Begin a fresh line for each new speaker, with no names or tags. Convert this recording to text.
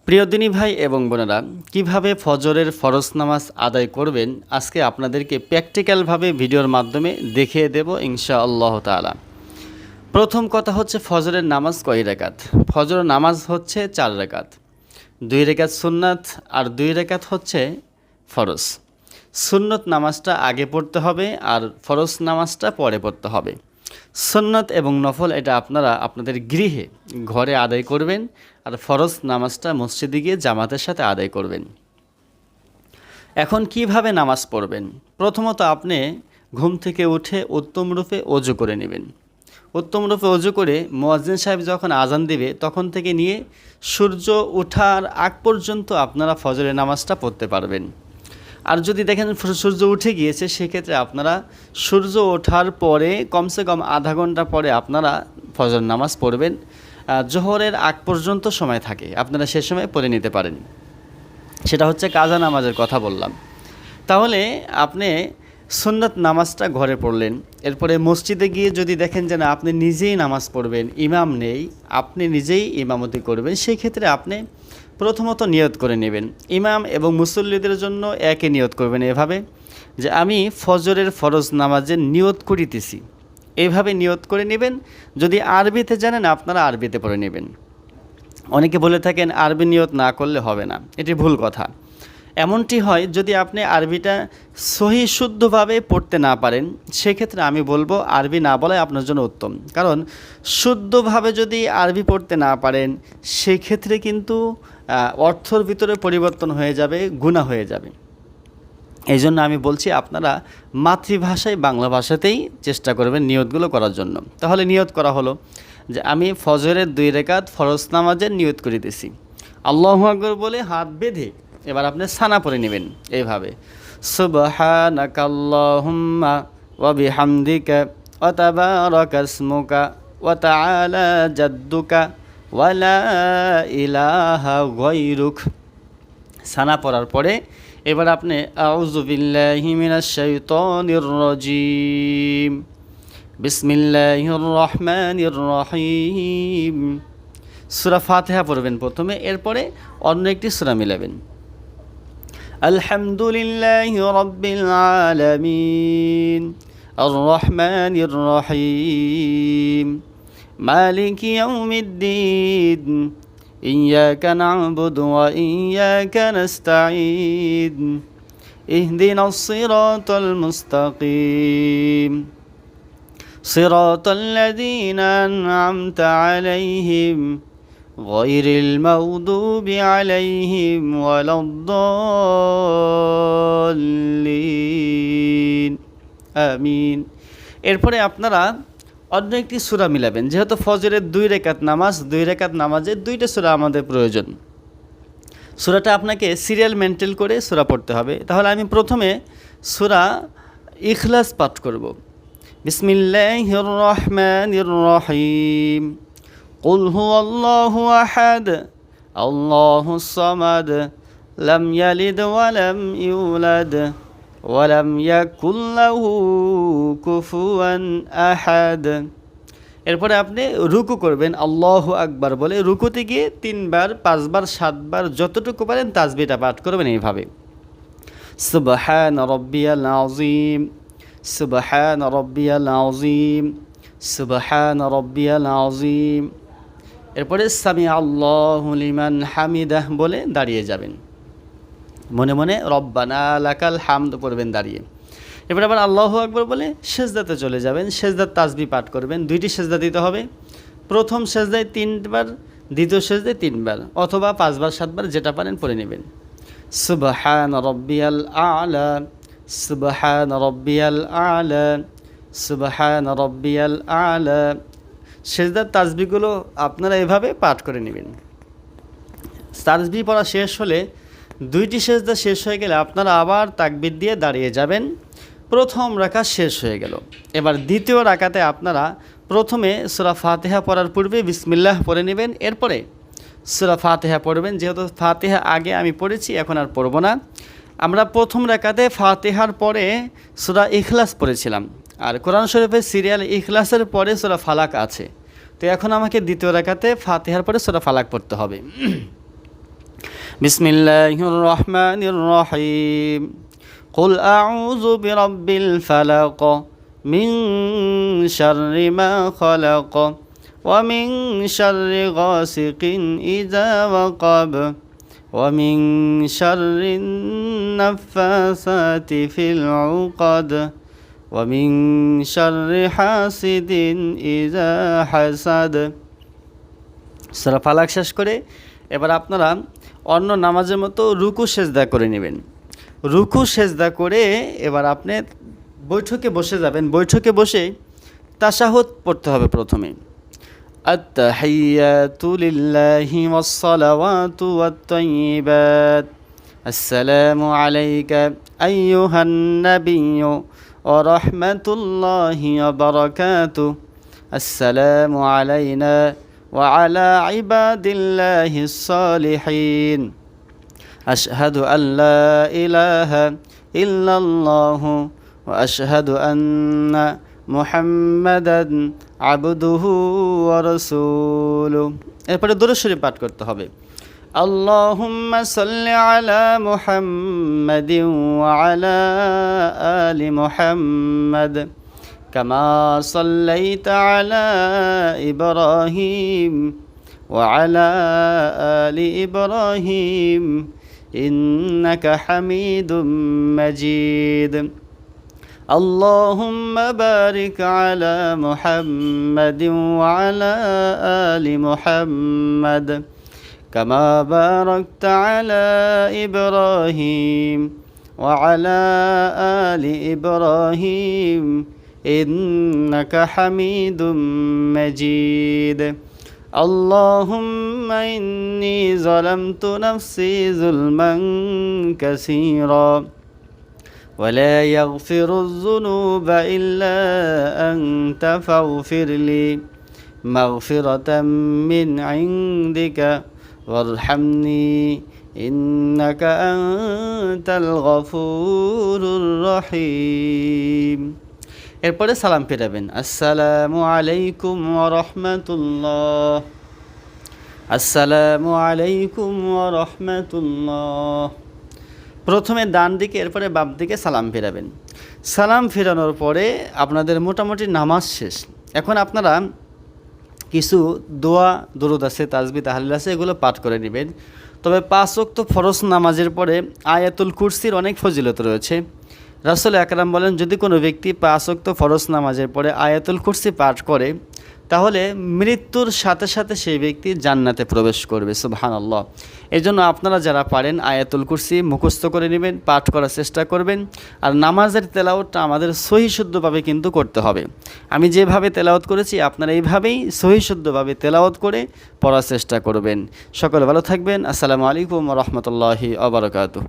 প্রিয় দিনী ভাই এবং বোনেরা, কিভাবে ফজরের ফরজ নামাজ আদায় করবেন আজকে আপনাদেরকে প্র্যাকটিক্যালভাবে ভিডিওর মাধ্যমে দেখিয়ে দেব ইনশাআল্লাহ তাআলা। প্রথম কথা হচ্ছে ফজরের নামাজ কয় রাকাত। ফজরের নামাজ হচ্ছে 4 রাকাত, 2 রাকাত সুন্নাত আর 2 রাকাত হচ্ছে ফরজ। সুন্নত নামাজটা আগে পড়তে হবে আর ফরজ নামাজটা পরে পড়তে হবে। সুন্নত এবং নফল এটা আপনারা আপনাদের গৃহে ঘরে আদায় করবেন, আর ফরজ নামাজটা মসজিদে গিয়ে জামাতের সাথে আদায় করবেন। এখন কিভাবে নামাজ পড়বেন? প্রথমত আপনি ঘুম থেকে উঠে উত্তম রূপে অজু করে নেবেন। উত্তম রূপে অজু করে মুয়াজ্জিন সাহেব যখন আজান দিবে তখন থেকে নিয়ে সূর্য ওঠার আগ পর্যন্ত আপনারা ফজরের নামাজটা পড়তে পারবেন। আর যদি দেখেন সূর্য উঠে গিয়েছে, সেক্ষেত্রে আপনারা সূর্য ওঠার পরে কমসে কম আধা ঘন্টা পরে আপনারা ফজর নামাজ পড়বেন। জোহরের আগ পর্যন্ত সময় থাকে, আপনারা সে সময় পড়ে নিতে পারেন। সেটা হচ্ছে কাজা নামাজের কথা বললাম। তাহলে আপনি সুন্নাত নামাজটা ঘরে পড়লেন, এরপরে মসজিদে গিয়ে যদি দেখেন যে না আপনি নিজেই নামাজ পড়বেন, ইমাম নেই, আপনি নিজেই ইমামতি করবেন, সেই ক্ষেত্রে আপনি প্রথমত নিয়ত করে নেবেন। ইমাম এবং মুসল্লিদের জন্য একই নিয়ত করবেন, এভাবে যে আমি ফজরের ফরজ নামাজের নিয়ত করিতেছি, এইভাবে নিয়ত করে নেবেন। যদি আরবিতে জানেন আপনারা আরবিতে পড়ে নেবেন। অনেকে বলে থাকেন আরবি নিয়ত না করলে হবে না, এটি ভুল কথা। এমনটি হয় যদি আপনি আরবিটা সহি শুদ্ধভাবে পড়তে না পারেন, সেক্ষেত্রে আমি বলবো আরবি না বলাই আপনার জন্য উত্তম। কারণ শুদ্ধভাবে যদি আরবি পড়তে না পারেন, সেক্ষেত্রে কিন্তু অর্থর ভিতরে পরিবর্তন হয়ে যাবে, গুনাহ হয়ে যাবে। এই জন্য আমি বলছি আপনারা মাতৃভাষায় বাংলা ভাষাতেই চেষ্টা করবেন নিয়তগুলো করার জন্য। তাহলে নিয়ত করা হলো যে আমি ফজরের 2 রাকাত ফরজ নামাজের নিয়ত করিতেছি। আল্লাহু আকবার বলে হাত বেঁধে এবার আপনি সানা পড়ে নেবেন এইভাবে, সুবহানাকাল্লাহুম্মা ওয়া বিহামদিকা ওয়া তাবারাকা ইসমুকা ওয়া তাআলা জাদ্দুকা ওয়া লা ইলাহা গায়রুক। সানা পড়ার পরে এবার আপনি আউযু বিল্লাহি মিনাশ শাইতানির রাজিম, বিসমিল্লাহির রহমানির রহিম সূরা ফাতিহা পড়বেন প্রথমে, এরপরে অন্য একটি সূরা মিলাবেন। আলহামদুলিল্লাহি রাব্বিল আলামিন আর রহমানির রহিম মালিকি ইয়াউমিদ্দিন إياك نعبد وإياك نستعين اهدنا الصراط المستقيم صراط الذين أنعمت عليهم غير المغضوب عليهم ولا الضالين آمين। এরপরে আপনারা অন্য একটি সূরা মিলাবেন। যেহেতু ফজরের 2 রাকাত নামাজ, 2 রাকাত নামাজে 2টা সূরা আমাদের প্রয়োজন। সূরাটা আপনাকে সিরিয়াল মেনটেন করে সূরা পড়তে হবে। তাহলে আমি প্রথমে সূরা ইখলাস পাঠ করব। বিসমিল্লাহির রহমানির রহিম কুল হুয়াল্লাহু আহাদ আল্লাহুস সামাদ লাম ইয়ালিদ ওয়া লাম ইউলাদ ওয়ালাম ইয়াকুল লাহু কুফুয়ান আহাদ। এরপরে আপনি রুকু করবেন আল্লাহু আকবার বলে। রুকুতে গিয়ে 3 বার 5 বার 7 বার যতটুকু পারেন তাসবিহটা পাঠ করবেন এইভাবে, সুবহান রাব্বিয়াল আযীম সুবহান রাব্বিয়াল আযীম সুবহান রাব্বিয়াল আযীম। এরপরে সামি আল্লাহু লিমান হামিদাহ বলে দাঁড়িয়ে যাবেন, মনে মনে রব্বানা লাকাল হামদ পড়বেন দাঁড়িয়ে। এবার আবার আল্লাহু আকবার বলে সেজদাতে চলে যাবেন, সেজদার তাসবিহ পাঠ করবেন। 2টি সেজদা দিতে হবে, প্রথম সেজদায় 3 বার, দ্বিতীয় সেজদায় 3 বার, অথবা 5 বার 7 বার যেটা পারেন পড়ে নেবেন। সুবহান রাব্বিয়াল আ'লা সুবহান রাব্বিয়াল আ'লা সুবহান রাব্বিয়াল আ'লা। সেজদার তাসবিহগুলো আপনারা এভাবে পাঠ করে নেবেন। তাসবিহ পড়া শেষ হলে 2টি সেজদা শেষ হয়ে গেলে আপনারা আবার তাকবীর দিয়ে দাঁড়িয়ে যাবেন। প্রথম রাকাত শেষ হয়ে গেল। এবার দ্বিতীয় রাকাতে আপনারা প্রথমে সূরা ফাতিহা পড়ার পূর্বে বিসমিল্লাহ পড়ে নেবেন, এরপরে সূরা ফাতিহা পড়বেন। যেহেতু ফাতিহা আগে আমি পড়েছি, এখন আর পড়ব না। আমরা প্রথম রাকাতে ফাতিহার পরে সূরা ইখলাস পড়েছিলাম, আর কোরআন শরীফের সিরিয়াল ইখলাসের পরে সূরা ফালাক আছে। তো এখন আমাকে দ্বিতীয় রাকাতে ফাতিহার পরে সূরা ফালাক পড়তে হবে। বিসমিল্লাহির রহমানির রহিম কুল আউযু বিরাব্বিল ফালাক মিন শাররি মা খালাক ওয়া মিন শাররি গাসিকিন ইযা ওয়াকাব ওয়া মিন শাররিন নাফাসাতি ফিল উকাদ ওয়া মিন শাররি হাসিদিন ইযা হাসাদ। সূরা ফালাক শেষ করে এবার আপনারা অন্য নামাজের মতো রুকু সেজদা করে নেবেন। রুকু সেজদা করে এবার আপনি বৈঠকে বসে যাবেন। বৈঠকে বসে তাশাহুদ পড়তে হবে প্রথমে। আত-তাহিয়াতু লিল্লাহি ওয়াস-সালাওয়াতু ওয়াত-তাইয়্যিবাত আসসালামু আলাইকা আইয়ুহান নাবিয়্যু ওয়া রাহমাতুল্লাহি ওয়া বারাকাতুহু আসসালামু আলাইনা ওয়া আলা ইবাদিল্লাহিস সালিহিন আশহাদু আল্লা ইলাহা ইল্লাল্লাহু ওয়া আশহাদু আন্না মুহাম্মাদান আবদুহু ওয়া রাসূলুহু। এরপরে দুরূদ শরীফ পাঠ করতে হবে। আল্লাহুম্মা সাল্লি আলা মুহাম্মাদিন ওয়া আলা আলি মুহাম্মাদ কামা সাল্লাইতা আলা ইব্রাহিম ওয়া আলা আলি ইব্রাহিম ইন্নাকা হামিদুম মাজিদ। আল্লাহুম্মা বারিক আলা মুহাম্মাদিন ওয়া আলা আলি মুহাম্মাদ কামা বারাকতা আলা ইব্রাহিম ওয়া আলা আলি ইব্রাহিম ইন্নাকা হামিদুম মাজিদ। اللهم إني ظلمت نفسي ظلما كثيرا ولا يغفر الذنوب إلا أنت فاغفر لي مغفرة من عندك وارحمني إنك أنت الغفور الرحيم। এরপরে সালাম ফিরাবেন। আসসালামু আলাইকুম ওয়া রাহমাতুল্লাহ, আসসালামু আলাইকুম ওয়া রাহমাতুল্লাহ। প্রথমে ডান দিকে এরপরে বাম দিকে সালাম ফিরাবেন। সালাম ফিরানোর পরে আপনাদের মোটামুটি নামাজ শেষ। এখন আপনারা কিছু দোয়া দরুদ আছে, তাসবিহ তাহলিল আছে, এগুলো পাঠ করে নেবেন। তবে 5 ওয়াক্ত ফরজ নামাজের পরে আয়াতুল কুরসির অনেক ফজিলত রয়েছে। রাসূল আকরাম বলেন, যদি কোনো ব্যক্তি 5 ওয়াক্ত ফরজ নামাজের পরে আয়াতুল কুরসি পাঠ করে তাহলে মৃত্যুর সাথে সাথে সেই ব্যক্তি জান্নাতে প্রবেশ করবে। সুবহানাল্লাহ। এই জন্য আপনারা যারা পারেন আয়াতুল কুরসি মুখস্থ করে নেবেন, পাঠ করার চেষ্টা করবেন। আর নামাজের তেলাওয়াতটা আমাদের সহি শুদ্ধভাবে কিন্তু করতে হবে। আমি যেভাবে তেলাওয়াত করেছি আপনারা এইভাবেই সহি শুদ্ধভাবে তেলাওয়াত করে পড়ার চেষ্টা করবেন। সকলে ভালো থাকবেন। আসসালামু আলাইকুম ওয়া রাহমাতুল্লাহি ওয়া বারাকাতুহু।